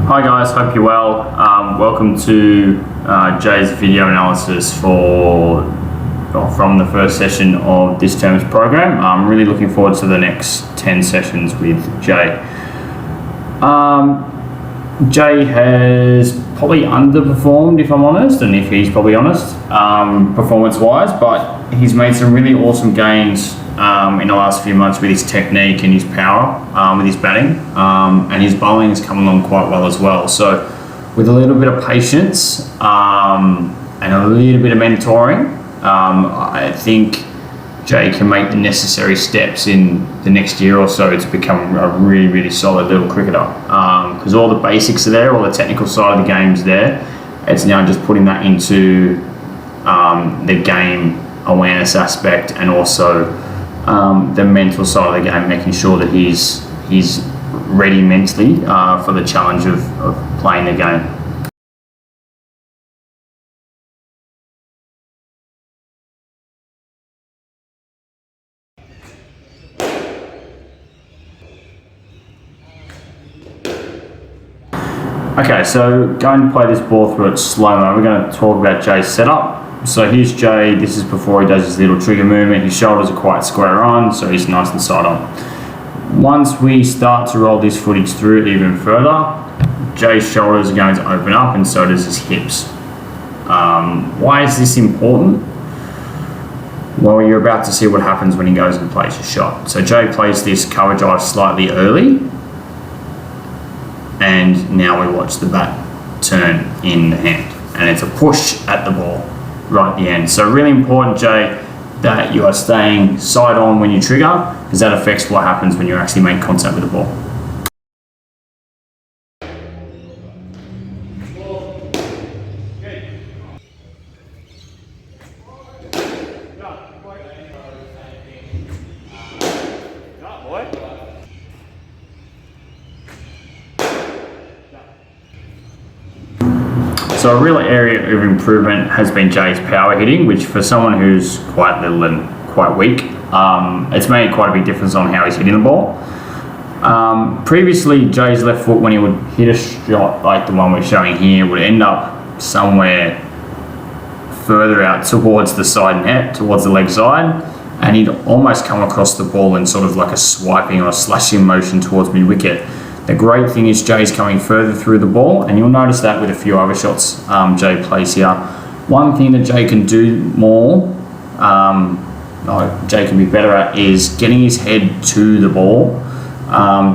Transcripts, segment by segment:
Hi guys, hope you're well. Welcome to Jay's video analysis from the first session of this term's program. I'm really looking forward to the next 10 sessions with Jay. Jay has probably underperformed, if I'm honest, and if he's probably honest, performance-wise, but he's made some really awesome gains in the last few months with his technique and his power, with his batting, and his bowling has come along quite well as well. So with a little bit of patience and a little bit of mentoring, I think Jay can make the necessary steps in the next year or so to become a really, really solid little cricketer. Because all the basics are there, all the technical side of the game's there. It's now just putting that into the game awareness aspect and also the mental side of the game, making sure that he's ready mentally for the challenge of playing the game. Okay, so going to play this ball through it slow-mo, we're going to talk about Jay's setup. So here's Jay, this is before he does his little trigger movement. His shoulders are quite square on, so he's nice and side on. Once we start to roll this footage through even further, Jay's shoulders are going to open up and so does his hips. Why is this important? Well, you're about to see what happens when he goes and plays a shot. So Jay plays this cover drive slightly early, and now we watch the bat turn in the hand. And it's a push at the ball right at the end. So really important, Jay, that you are staying side on when you trigger, because that affects what happens when you actually make contact with the ball. So a real area of improvement has been Jay's power hitting, which for someone who's quite little and quite weak, it's made quite a big difference on how he's hitting the ball. Previously, Jay's left foot, when he would hit a shot like the one we're showing here, would end up somewhere further out towards the side net, towards the leg side, and he'd almost come across the ball in sort of like a swiping or a slashing motion towards mid-wicket. The great thing is Jay's coming further through the ball, and you'll notice that with a few other shots Jay plays here. One thing that Jay can do more, Jay can be better at, is getting his head to the ball.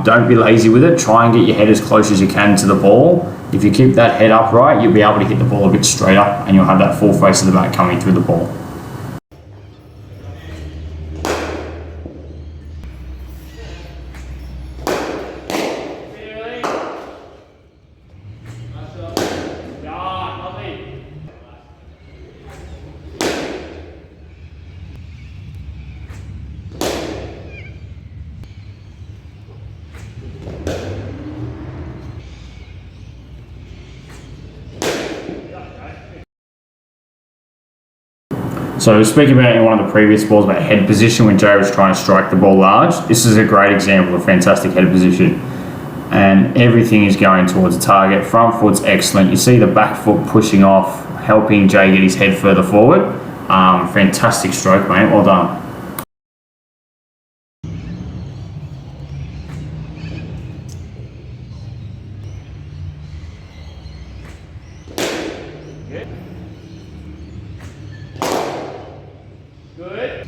Don't be lazy with it. Try and get your head as close as you can to the ball. If you keep that head upright, you'll be able to hit the ball a bit straighter, and you'll have that full face of the bat coming through the ball. So speaking about in one of the previous balls about head position when Jay was trying to strike the ball large, this is a great example of fantastic head position. And everything is going towards the target. Front foot's excellent. You see the back foot pushing off, helping Jay get his head further forward. Fantastic stroke, mate. Well done. Good.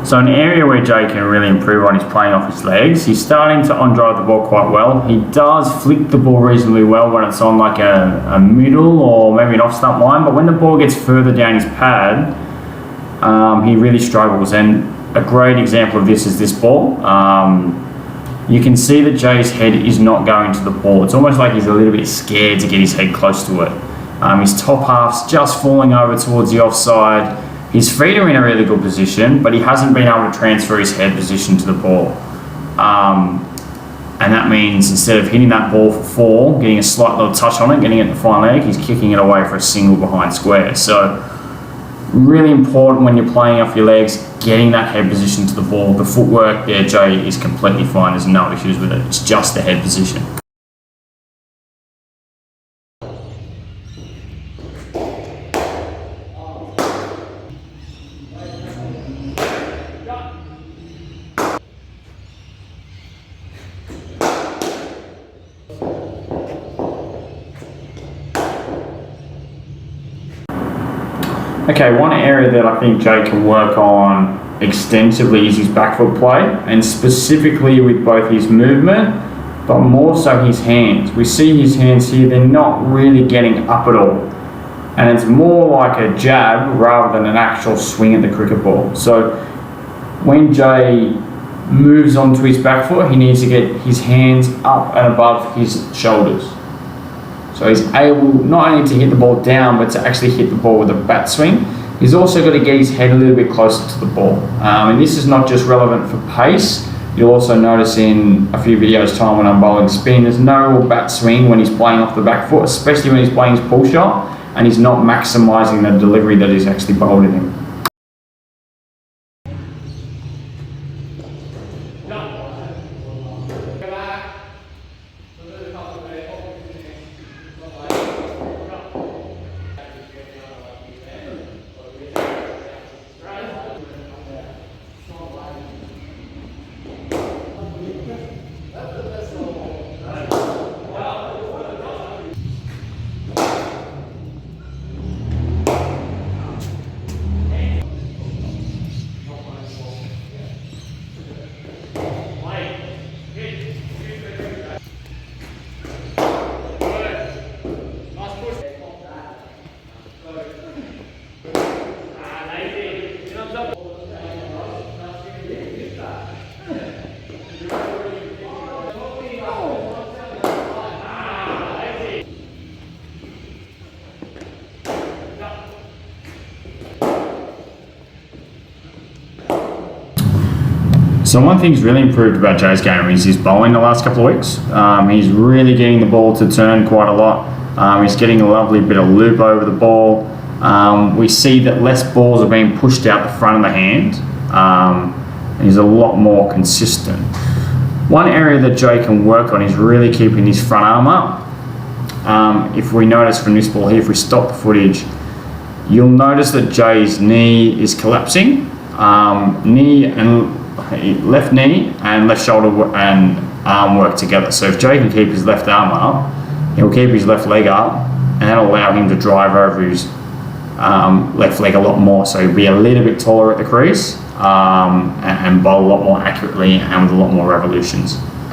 So an area where Jay can really improve on is playing off his legs. He's starting to on-drive the ball quite well. He does flick the ball reasonably well when it's on like a middle or maybe an off-stump line, but when the ball gets further down his pad, he really struggles. And a great example of this is this ball. You can see that Jay's head is not going to the ball. It's almost like he's a little bit scared to get his head close to it. His top half's just falling over towards the offside. His feet are in a really good position, but he hasn't been able to transfer his head position to the ball. And that means instead of hitting that ball for 4, getting a slight little touch on it, getting it in the fine leg, he's kicking it away for a single behind square. So really important when you're playing off your legs, getting that head position to the ball. The footwork there, Jay, is completely fine. There's no issues with it. It's just the head position. Okay, one area that I think Jay can work on extensively is his back foot play, and specifically with both his movement, but more so his hands. We see his hands here, they're not really getting up at all. And it's more like a jab rather than an actual swing at the cricket ball. So when Jay moves onto his back foot, he needs to get his hands up and above his shoulders. So he's able not only to hit the ball down, but to actually hit the ball with a bat swing. He's also got to get his head a little bit closer to the ball. And this is not just relevant for pace. You'll also notice in a few videos time when I'm bowling spin, there's no real bat swing when he's playing off the back foot, especially when he's playing his pull shot and he's not maximising the delivery that he's actually bowled in him. So one thing's really improved about Jay's game is his bowling the last couple of weeks. He's really getting the ball to turn quite a lot. He's getting a lovely bit of loop over the ball. We see that less balls are being pushed out the front of the hand. And he's a lot more consistent. One area that Jay can work on is really keeping his front arm up. If we notice from this ball here, if we stop the footage, you'll notice that Jay's knee is collapsing. Left knee and left shoulder and arm work together. So if Jay can keep his left arm up, he'll keep his left leg up, and that'll allow him to drive over his left leg a lot more. So he'll be a little bit taller at the crease and bowl a lot more accurately and with a lot more revolutions.